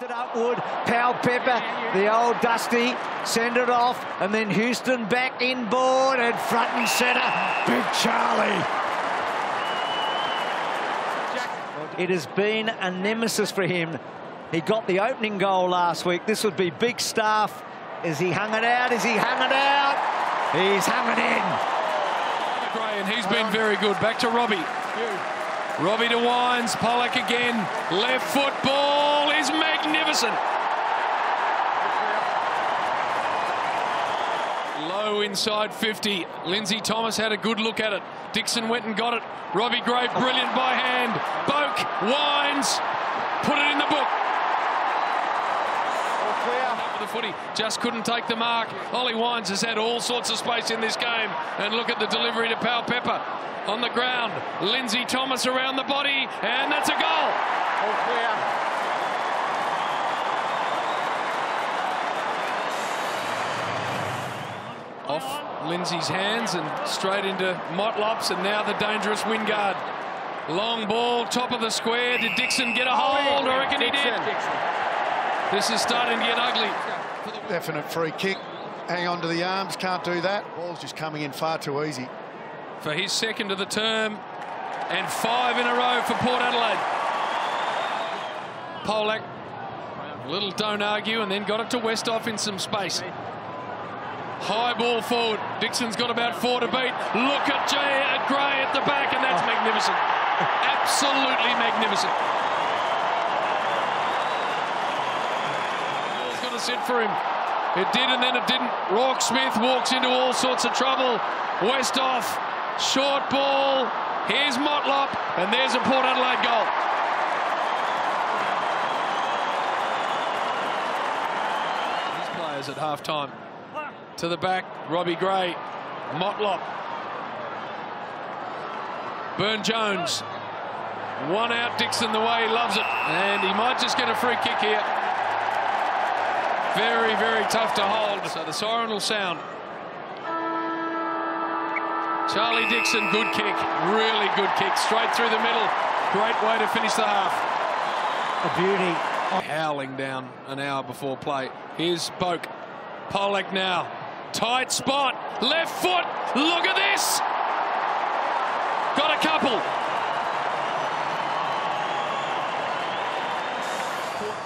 It upward, Powell Pepper, the old Dusty, send it off, and then Houston back inboard and front and centre, Big Charlie. It has been a nemesis for him. He got the opening goal last week. This would be big stuff. Is he hung it out? Is he hung it out? He's hung it in. Gray, and he's been very good. Back to Robbie. Robbie to Wines, Pollock again, left foot ball is magnificent. Low inside 50, Lindsay Thomas had a good look at it. Dixon went and got it. Robbie Gray, brilliant by hand. Boak, Wines, put it in the book. The footy just couldn't take the mark. Ollie Wines has had all sorts of space in this game, and look at the delivery to Powell Pepper on the ground. Lindsay Thomas around the body, and that's a goal. All clear. Off Lindsay's hands and straight into Motlop's, and now the dangerous Wingard. Long ball, top of the square. Did Dixon get a hold? I reckon he did. This is starting to get ugly. Definite free kick. Hang on to the arms, can't do that. Ball's just coming in far too easy. For his second of the term, and 5 in a row for Port Adelaide. Polak, a little don't argue, and then got it to Westhoff in some space. High ball forward. Dixon's got about 4 to beat. Look at Gray at the back, and that's magnificent. Absolutely magnificent. Sit for him. It did, and then it didn't. Rourke Smith walks into all sorts of trouble. Westhoff, short ball. Here's Motlop, and there's a Port Adelaide goal. These players at half-time. To the back, Robbie Gray, Motlop. Burne-Jones. One out, Dixon the way he loves it. And he might just get a free kick here. Very, very tough to hold. So the siren will sound. Charlie Dixon, good kick. Really good kick. Straight through the middle. Great way to finish the half. A beauty. Howling down an hour before play. Here's Boak. Pollock now. Tight spot. Left foot. Look at this. Got a couple.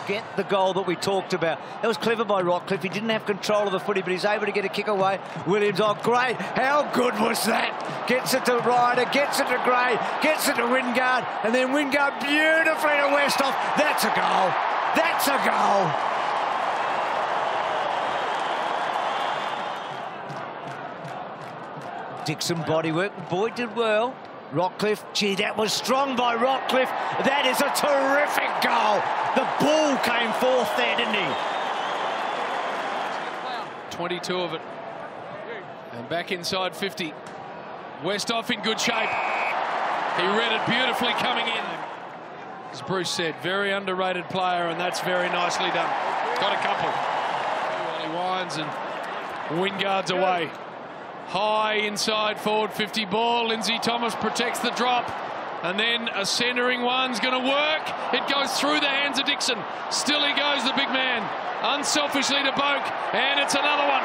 Get the goal that we talked about. That was clever by Rockcliffe. He didn't have control of the footy, but he's able to get a kick away. Williams, oh, great. How good was that? Gets it to Ryder, gets it to Gray, gets it to Wingard, and then Wingard beautifully to Westhoff. That's a goal. That's a goal. Dixon bodywork. Boyd did well. Rockcliffe, gee, that was strong by Rockcliffe. That is a terrific goal. The ball came forth there, didn't he? 22 of it. And back inside 50. Westhoff in good shape. He read it beautifully coming in. As Bruce said, very underrated player, and that's very nicely done. Got a couple. Ollie Wines and Wingard's away. High inside forward 50 ball. Lindsay Thomas protects the drop. And then a centering one's going to work. It goes through the hands of Dixon. Still he goes, the big man. Unselfishly to Boak. And it's another one.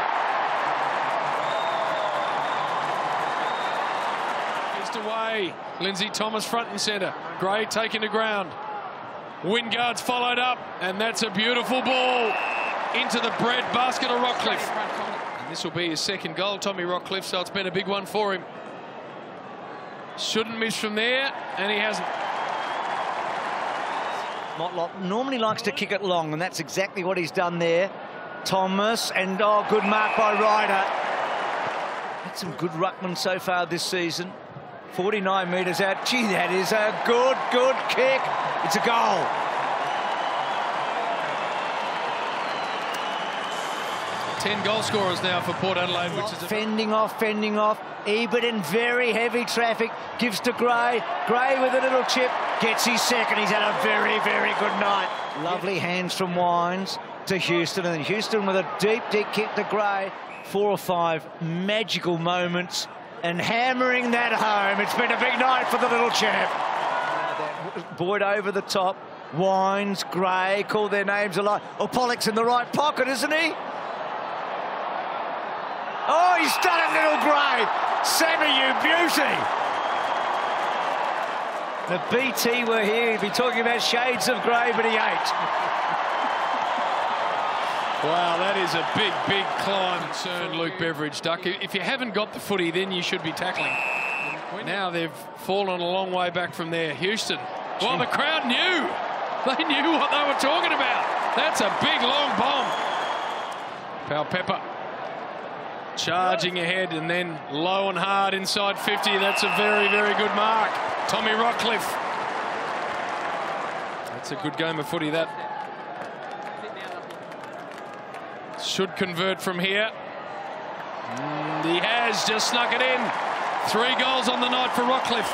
Just away. Lindsay Thomas front and centre. Gray taken to ground. Wingard's followed up. And that's a beautiful ball into the bread basket of Rockcliffe. This will be his second goal, Tommy Rockcliffe, so it's been a big one for him. Shouldn't miss from there, and he hasn't. Motlop normally likes to kick it long, and that's exactly what he's done there. Thomas, and oh, good mark by Ryder. Had some good ruckman so far this season. 49 metres out. Gee, that is a good kick. It's a goal. Ten goal scorers now for Port Adelaide, which is fending off. Ebert in very heavy traffic, gives to Gray. Gray with a little chip, gets his second. He's had a very, very good night. Lovely hands from Wines to Houston, and then Houston with a deep kick to Gray. 4 or 5 magical moments, and hammering that home. It's been a big night for the little chap. Boyd over the top. Wines, Gray, call their names a lot. Oh, Pollock's in the right pocket, isn't he? Oh, he's done it, little Gray. Sammy, you beauty. The BT were here, he'd be talking about shades of grey, but he ain't. Wow, that is a big, big climb. Concerned Luke Beveridge, Duck. If you haven't got the footy, then you should be tackling. Now they've fallen a long way back from there. Houston. Well, the crowd knew. They knew what they were talking about. That's a big, long bomb. Pepper charging ahead and then low and hard inside 50. That's a very, very good mark. Tommy Rockcliffe. That's a good game of footy, that. Should convert from here. He has just snuck it in. 3 goals on the night for Rockcliffe.